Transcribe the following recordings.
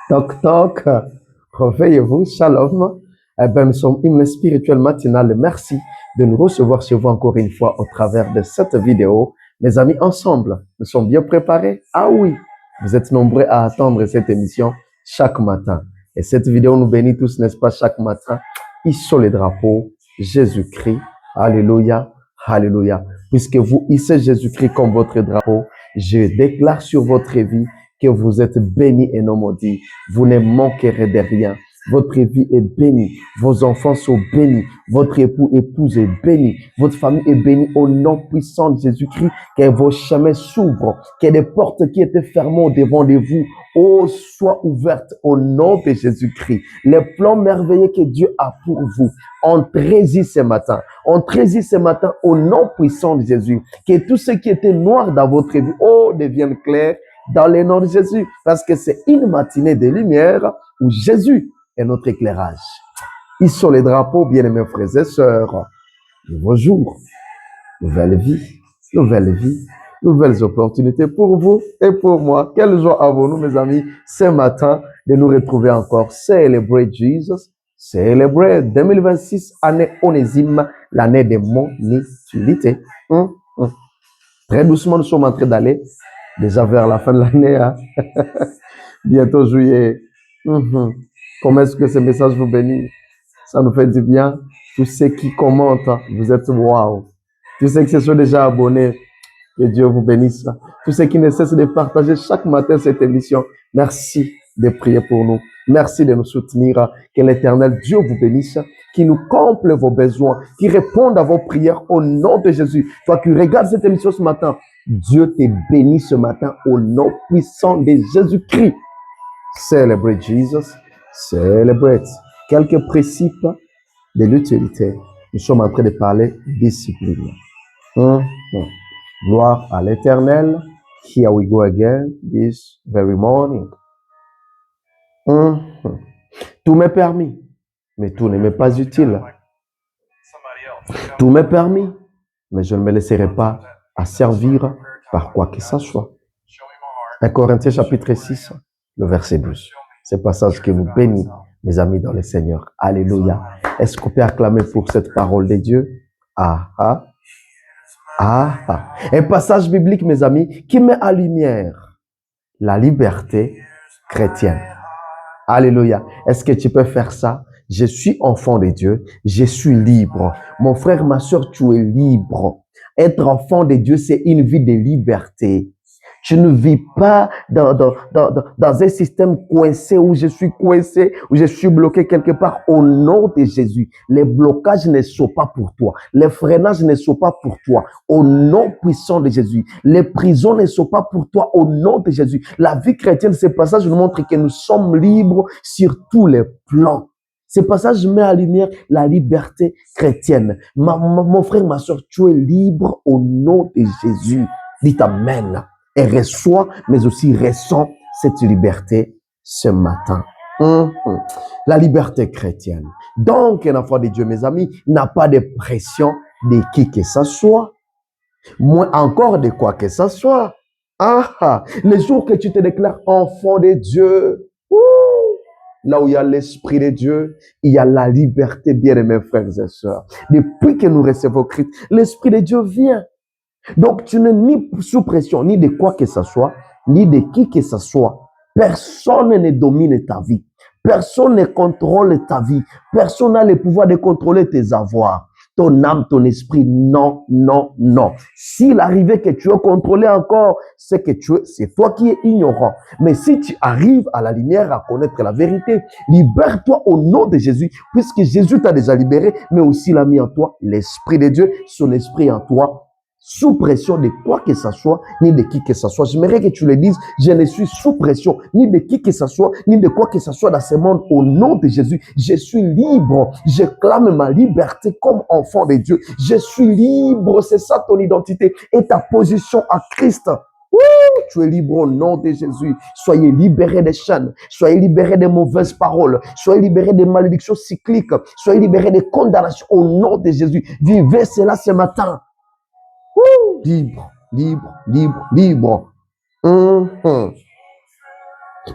Toc toc, réveillez-vous, shalom. Eh ben, nous sommes une spirituelle matinale. Merci de nous recevoir chez vous encore une fois au travers de cette vidéo. Mes amis, ensemble, nous sommes bien préparés. Ah oui, vous êtes nombreux à attendre cette émission chaque matin. Et cette vidéo nous bénit tous, n'est-ce pas, chaque matin. Hissons les drapeaux, Jésus-Christ. Alléluia, alléluia. Puisque vous hissez Jésus-Christ comme votre drapeau, je déclare sur votre vie que vous êtes bénis et non maudits. Vous ne manquerez de rien. Votre vie est bénie. Vos enfants sont bénis. Votre épouse est bénie. Votre famille est bénie au nom puissant de Jésus-Christ. Que vos chemins s'ouvrent. Que les portes qui étaient fermées au devant de vous, soient ouvertes au nom de Jésus-Christ. Les plans merveilleux que Dieu a pour vous, entrez-y ce matin. Entrez-y ce matin au nom puissant de Jésus. Que tout ce qui était noir dans votre vie, devienne clair dans le nom de Jésus. Parce que c'est une matinée de lumière où Jésus est notre éclairage. Ils sont les drapeaux, bien-aimés frères et sœurs. Nouveau jour, nouvelle vie, nouvelles opportunités pour vous et pour moi. Quelle joie avons-nous, mes amis, ce matin de nous retrouver encore. Celebrate Jesus, celebrate 2026, année onésime, l'année de mon utilité. Très doucement, nous sommes en train d'aller déjà vers la fin de l'année. Hein? Bientôt juillet. Comment est-ce que ce message vous bénit? Ça nous fait du bien. Tous ceux qui commentent, vous êtes waouh. Tous ceux qui se sont déjà abonnés, que Dieu vous bénisse. Tous ceux qui ne cessent de partager chaque matin cette émission, merci de prier pour nous. Merci de nous soutenir. Que l'Éternel Dieu vous bénisse, qui nous comble vos besoins, qui réponde à vos prières au nom de Jésus. Toi qui regardes cette émission ce matin, Dieu te bénit ce matin au nom puissant de Jésus-Christ. Celebrate Jesus, celebrate. Quelques principes de l'utilité. Nous sommes en train de parler discipline. Gloire à l'Éternel. Here we go again this very morning. Tout m'est permis, mais tout ne m'est pas utile. Tout m'est permis, mais je ne me laisserai pas asservir par quoi que ce soit. 1 Corinthiens chapitre 6, le verset 12. Ce passage qui vous bénit, mes amis dans le Seigneur. Alléluia. Est-ce qu'on peut acclamer pour cette parole de Dieu? Un passage biblique, mes amis, qui met en lumière la liberté chrétienne. Alléluia. Est-ce que tu peux faire ça? Je suis enfant de Dieu. Je suis libre. Mon frère, ma soeur, tu es libre. Être enfant de Dieu, c'est une vie de liberté. Tu ne vis pas dans un système coincé où je suis coincé, où je suis bloqué quelque part au nom de Jésus. Les blocages ne sont pas pour toi. Les freinages ne sont pas pour toi. Au nom puissant de Jésus. Les prisons ne sont pas pour toi au nom de Jésus. La vie chrétienne, ce passage nous montre que nous sommes libres sur tous les plans. Ce passage met en lumière la liberté chrétienne. Mon frère, ma soeur, tu es libre au nom de Jésus. Dites Amen. Et reçois, mais aussi ressens cette liberté ce matin. La liberté chrétienne. Donc, un enfant de Dieu, mes amis, n'a pas de pression de qui que ce soit. Moins encore de quoi que ce soit. Les jours que tu te déclares enfant de Dieu, là où il y a l'Esprit de Dieu, il y a la liberté, bien-aimés frères et sœurs. Depuis que nous recevons Christ, l'Esprit de Dieu vient. Donc, tu n'es ni sous pression, ni de quoi que ce soit, ni de qui que ce soit. Personne ne domine ta vie. Personne ne contrôle ta vie. Personne n'a le pouvoir de contrôler tes avoirs. Ton âme, ton esprit, non, non, non. S'il arrivait que tu es contrôlé encore, c'est toi qui es ignorant. Mais si tu arrives à la lumière à connaître la vérité, libère-toi au nom de Jésus, puisque Jésus t'a déjà libéré, mais aussi il a mis en toi l'Esprit de Dieu, son esprit en toi, sous pression de quoi que ce soit, ni de qui que ce soit. J'aimerais que tu le dises, je ne suis sous pression, ni de qui que ce soit, ni de quoi que ce soit dans ce monde. Au nom de Jésus, je suis libre. Je clame ma liberté comme enfant de Dieu. Je suis libre, c'est ça ton identité et ta position à Christ. Tu es libre au nom de Jésus. Soyez libérés des chaînes. Soyez libérés des mauvaises paroles. Soyez libérés des malédictions cycliques. Soyez libérés des condamnations au nom de Jésus. Vivez cela ce matin. Libre, libre, libre, libre.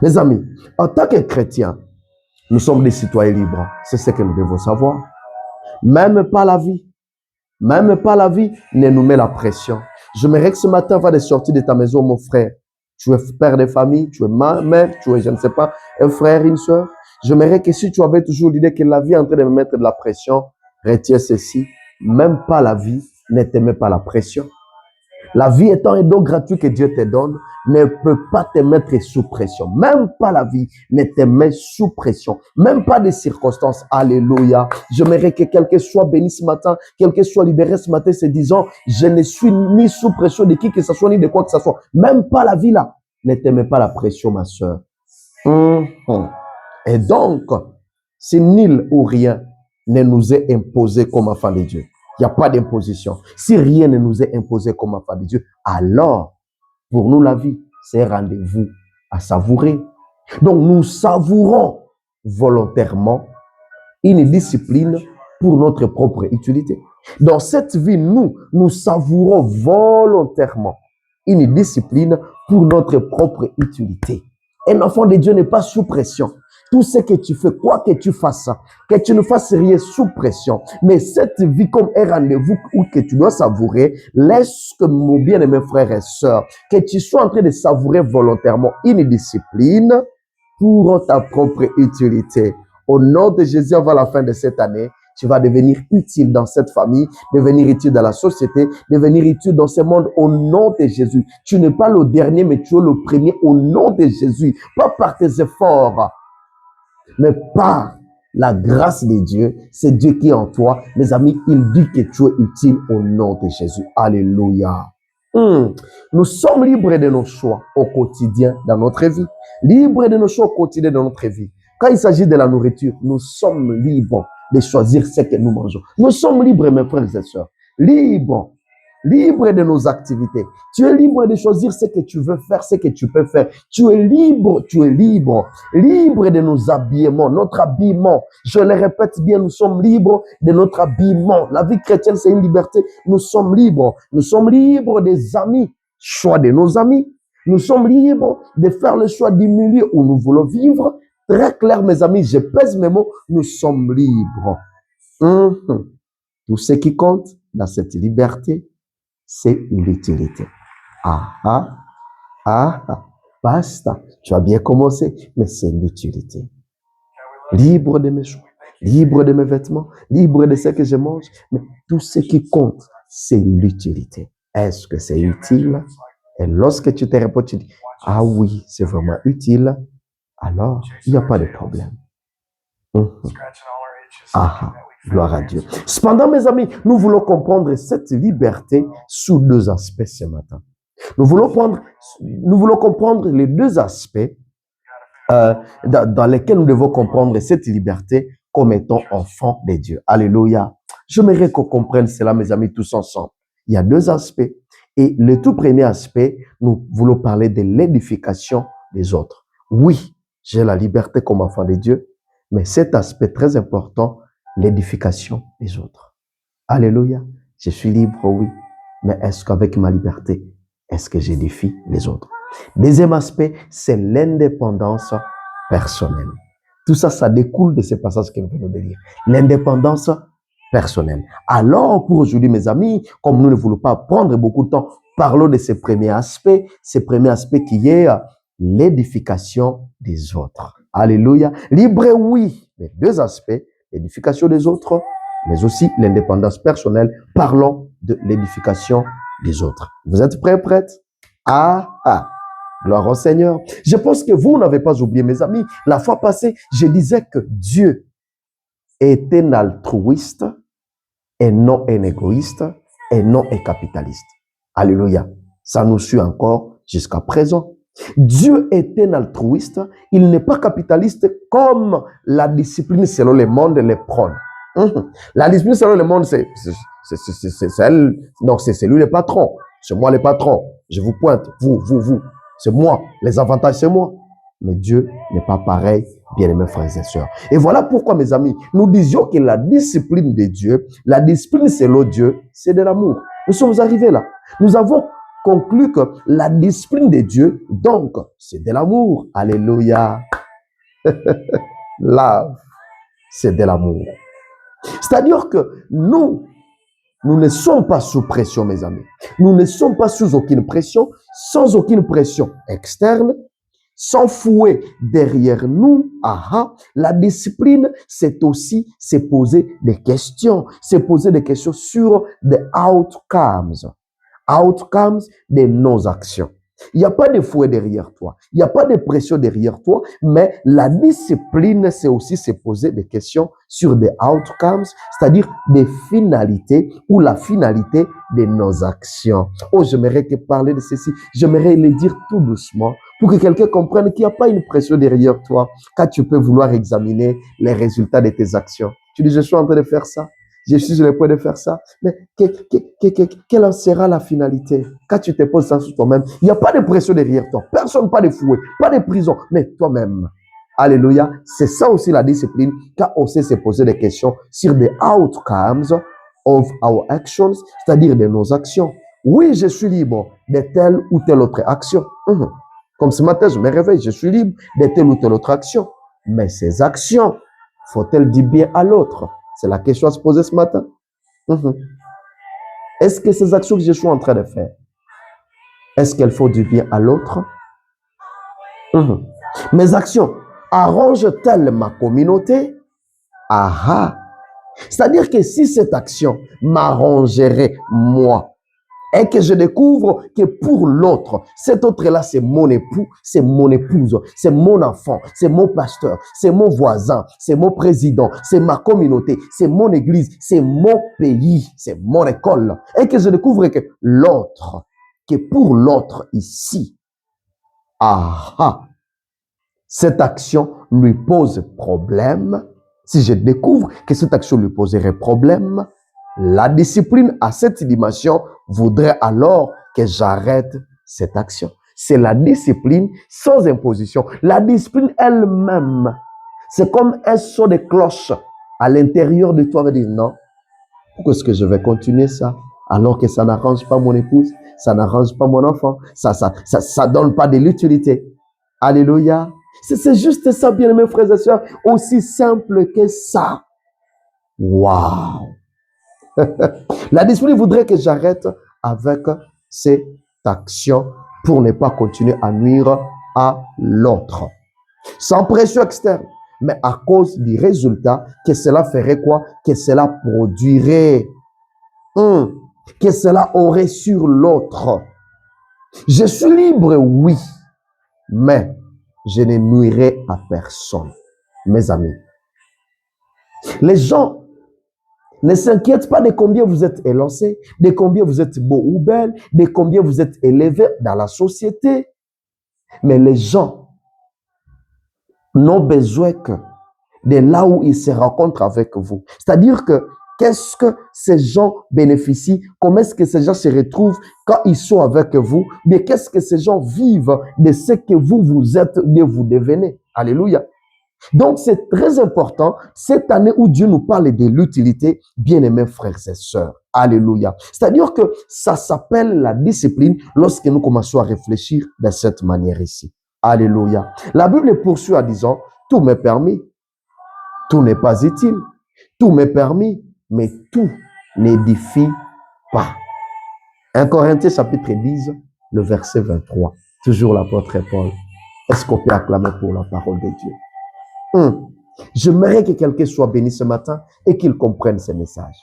Mes amis, en tant que chrétiens, nous sommes des citoyens libres. C'est ce que nous devons savoir. Même pas la vie ne nous met la pression. J'aimerais que ce matin, avant de sortir de ta maison, mon frère, tu es père de famille, tu es mère, tu es, je ne sais pas, un frère, une soeur. J'aimerais que si tu avais toujours l'idée que la vie est en train de me mettre de la pression, retiens ceci, même pas la vie ne te met pas la pression. La vie étant un don gratuit que Dieu te donne, ne peut pas te mettre sous pression. Même pas la vie ne te met sous pression. Même pas des circonstances. Alléluia. J'aimerais que quelqu'un soit béni ce matin, quelqu'un soit libéré ce matin, se disant, je ne suis ni sous pression de qui que ce soit, ni de quoi que ce soit. Même pas la vie là ne te met pas la pression, ma soeur. Et donc, si nul ou rien ne nous est imposé comme enfant de Dieu, il n'y a pas d'imposition. Si rien ne nous est imposé comme enfant de Dieu, alors, pour nous, la vie, c'est un rendez-vous à savourer. Donc, nous savourons volontairement une discipline pour notre propre utilité. Dans cette vie, nous savourons volontairement une discipline pour notre propre utilité. Un enfant de Dieu n'est pas sous pression. Tout ce que tu fais, quoi que tu fasses, que tu ne fasses rien sous pression. Mais cette vie comme un rendez-vous où que tu dois savourer, laisse que mon bien-aimé frère et sœur, que tu sois en train de savourer volontairement une discipline pour ta propre utilité. Au nom de Jésus, avant la fin de cette année, tu vas devenir utile dans cette famille, devenir utile dans la société, devenir utile dans ce monde au nom de Jésus. Tu n'es pas le dernier, mais tu es le premier au nom de Jésus. Pas par tes efforts, mais par la grâce de Dieu. C'est Dieu qui est en toi. Mes amis, il dit que tu es utile au nom de Jésus. Alléluia. Nous sommes libres de nos choix au quotidien dans notre vie. Libres de nos choix au quotidien dans notre vie. Quand il s'agit de la nourriture, nous sommes libres de choisir ce que nous mangeons. Nous sommes libres, mes frères et sœurs. Libres. Libres de nos activités. Tu es libre de choisir ce que tu veux faire, ce que tu peux faire. Tu es libre, tu es libre. Libre de nos habillements, notre habillement. Je le répète bien, nous sommes libres de notre habillement. La vie chrétienne, c'est une liberté. Nous sommes libres. Nous sommes libres des amis. Choix de nos amis. Nous sommes libres de faire le choix du milieu où nous voulons vivre. Très clair, mes amis, je pèse mes mots. Nous sommes libres. Tout ce qui compte dans cette liberté, c'est l'utilité. Basta. Tu as bien commencé, mais c'est l'utilité. Libre de mes choix, libre de mes vêtements, libre de ce que je mange, mais tout ce qui compte, c'est l'utilité. Est-ce que c'est utile? Et lorsque tu te réponds, tu dis, ah oui, c'est vraiment utile, alors il n'y a pas de problème. Gloire à Dieu. Cependant, mes amis, nous voulons comprendre cette liberté sous deux aspects ce matin. Nous voulons comprendre les deux aspects dans lesquels nous devons comprendre cette liberté comme étant enfants de Dieu. Alléluia. J'aimerais qu'on comprenne cela, mes amis, tous ensemble. Il y a deux aspects. Et le tout premier aspect, nous voulons parler de l'édification des autres. Oui, j'ai la liberté comme enfant de Dieu, mais cet aspect très important, l'édification des autres. Alléluia. Je suis libre, oui. Mais est-ce qu'avec ma liberté, est-ce que j'édifie les autres? Deuxième aspect, c'est l'indépendance personnelle. Tout ça, ça découle de ce passage que nous venons de lire. L'indépendance personnelle. Alors, pour aujourd'hui, mes amis, comme nous ne voulons pas prendre beaucoup de temps, parlons de ce premier aspect qui est l'édification des autres. Alléluia. Libre, oui. Les deux aspects, l'édification des autres, mais aussi l'indépendance personnelle. Parlons de l'édification des autres. Vous êtes prêts, prêtes? Gloire au Seigneur. Je pense que vous n'avez pas oublié, mes amis. La fois passée, je disais que Dieu est un altruiste et non un égoïste et non un capitaliste. Alléluia. Ça nous suit encore jusqu'à présent. Dieu est un altruiste, il n'est pas capitaliste comme la discipline selon le monde le prône. La discipline selon le monde, c'est elle, donc c'est lui le patron, c'est moi le patron, je vous pointe, vous, c'est moi, les avantages c'est moi. Mais Dieu n'est pas pareil, bien-aimés frères et sœurs. Et voilà pourquoi, mes amis, nous disions que la discipline de Dieu, la discipline selon Dieu, c'est de l'amour. Nous sommes arrivés là. Nous avons conclut que la discipline de Dieu, donc, c'est de l'amour. Alléluia. Love, c'est de l'amour. C'est-à-dire que nous ne sommes pas sous pression, mes amis. Nous ne sommes pas sous aucune pression, sans aucune pression externe, sans fouet derrière nous. La discipline, c'est aussi se poser des questions. Se poser des questions sur les outcomes. Outcomes de nos actions. Il n'y a pas de fouet derrière toi. Il n'y a pas de pression derrière toi. Mais la discipline, c'est aussi se poser des questions sur des outcomes, c'est-à-dire des finalités ou la finalité de nos actions. Oh, j'aimerais que parler de ceci. J'aimerais le dire tout doucement pour que quelqu'un comprenne qu'il n'y a pas une pression derrière toi quand tu peux vouloir examiner les résultats de tes actions. Tu dis, je suis en train de faire ça. Je suis sur le point de faire ça. Mais quelle en sera la finalité? Quand tu te poses ça sur toi-même, il n'y a pas de pression derrière toi. Personne, pas de fouet, pas de prison, mais toi-même. Alléluia. C'est ça aussi la discipline, quand on sait se poser des questions sur des outcomes of our actions, c'est-à-dire de nos actions. Oui, je suis libre de telle ou telle autre action. Comme ce matin, je me réveille, je suis libre de telle ou telle autre action. Mais ces actions, faut-elles du bien à l'autre? C'est la question à se poser ce matin. Est-ce que ces actions que je suis en train de faire, est-ce qu'elles font du bien à l'autre? Mes actions arrangent-elles ma communauté? C'est-à-dire que si cette action m'arrangerait moi, et que je découvre que pour l'autre, cet autre-là, c'est mon époux, c'est mon épouse, c'est mon enfant, c'est mon pasteur, c'est mon voisin, c'est mon président, c'est ma communauté, c'est mon église, c'est mon pays, c'est mon école. Et que je découvre que l'autre, que pour l'autre ici, cette action lui pose problème. Si je découvre que cette action lui poserait problème, la discipline à cette dimension voudrait alors que j'arrête cette action. C'est la discipline sans imposition. La discipline elle-même, c'est comme un son de cloche à l'intérieur de toi. Va dire non, pourquoi est-ce que je vais continuer ça alors que ça n'arrange pas mon épouse, ça n'arrange pas mon enfant, ça donne pas de l'utilité. Alléluia. C'est juste ça, bien mes frères et sœurs, aussi simple que ça. Waouh! La discipline voudrait que j'arrête avec cette action pour ne pas continuer à nuire à l'autre. Sans pression externe, mais à cause du résultat que cela ferait quoi? Que cela produirait. Que cela aurait sur l'autre. Je suis libre, oui, mais je ne nuirai à personne. Mes amis, les gens ne s'inquiètent pas de combien vous êtes élancé, de combien vous êtes beau ou belle, de combien vous êtes élevé dans la société. Mais les gens n'ont besoin que de là où ils se rencontrent avec vous. C'est-à-dire que qu'est-ce que ces gens bénéficient? Comment est-ce que ces gens se retrouvent quand ils sont avec vous? Mais qu'est-ce que ces gens vivent de ce que vous êtes, de vous devenez? Alléluia. Donc, c'est très important, cette année où Dieu nous parle de l'utilité, bien-aimés frères et sœurs. Alléluia. C'est-à-dire que ça s'appelle la discipline lorsque nous commençons à réfléchir de cette manière ici. Alléluia. La Bible poursuit en disant, tout m'est permis, tout n'est pas utile, tout m'est permis, mais tout n'édifie pas. 1 Corinthiens chapitre 10, le verset 23. Toujours l'apôtre Paul. Est-ce qu'on peut acclamer pour la parole de Dieu? J'aimerais que quelqu'un soit béni ce matin et qu'il comprenne ce message.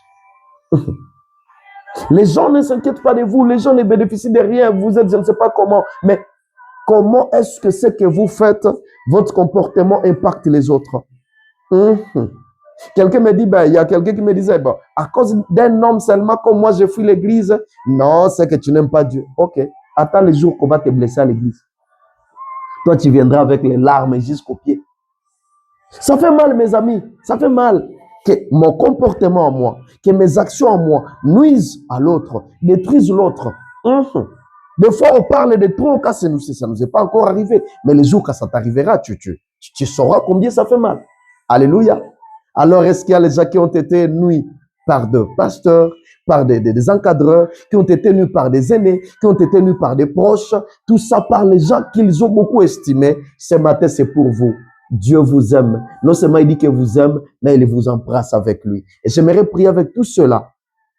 Les gens ne s'inquiètent pas de vous, les gens ne bénéficient de rien, vous êtes je ne sais pas comment, mais comment est-ce que ce que vous faites, votre comportement impacte les autres? Quelqu'un me dit, il y a quelqu'un qui me disait, à cause d'un homme seulement comme moi, je fuis l'église. Non, c'est que tu n'aimes pas Dieu. Ok, attends le jour qu'on va te blesser à l'église. Toi, tu viendras avec les larmes jusqu'aux pieds. Ça fait mal, mes amis. Ça fait mal que mon comportement en moi, que mes actions en moi nuisent à l'autre, détruisent l'autre. Des fois, on parle de trop quand ça nous est pas encore arrivé. Mais le jour quand ça t'arrivera, tu sauras combien ça fait mal. Alléluia. Alors, est-ce qu'il y a les gens qui ont été nuits par des pasteurs par des encadreurs, qui ont été nus par des aînés, qui ont été nus par des proches, tout ça par les gens qu'ils ont beaucoup estimés. Ce matin, c'est pour vous. Dieu vous aime. Non seulement il dit qu'il vous aime, mais il vous embrasse avec lui. Et j'aimerais prier avec tous ceux-là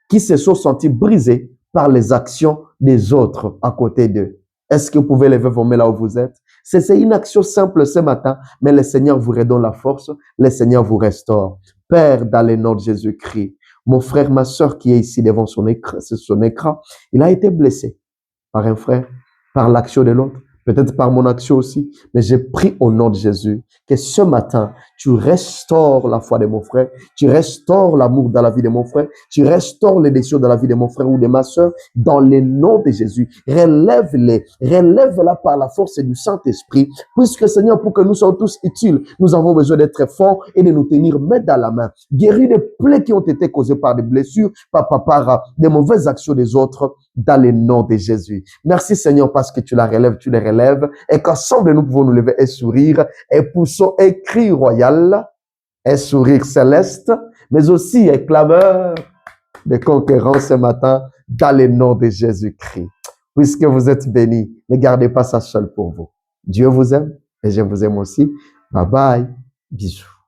qui se sont sentis brisés par les actions des autres à côté d'eux. Est-ce que vous pouvez lever vos mains là où vous êtes? C'est une action simple ce matin, mais le Seigneur vous redonne la force, le Seigneur vous restaure. Père, dans le nom de Jésus-Christ, mon frère, ma soeur qui est ici devant son écran, il a été blessé par un frère, par l'action de l'autre, peut-être par mon action aussi, mais j'ai pris au nom de Jésus que ce matin, tu restaures la foi de mon frère, tu restaures l'amour dans la vie de mon frère, tu restaures les désirs dans la vie de mon frère ou de ma soeur, dans le nom de Jésus. Relève-la par la force du Saint-Esprit, puisque Seigneur, pour que nous soyons tous utiles, nous avons besoin d'être forts et de nous tenir main dans la main. Guéris les plaies qui ont été causées par des blessures, par des mauvaises actions des autres, dans le nom de Jésus. Merci Seigneur parce que tu la relèves, tu les relèves, et qu'ensemble nous pouvons nous lever et sourire, et poussons un cri royal, un sourire céleste, mais aussi un clameur de conquérant ce matin, dans le nom de Jésus-Christ. Puisque vous êtes bénis, ne gardez pas ça seul pour vous. Dieu vous aime, et je vous aime aussi. Bye bye, bisous.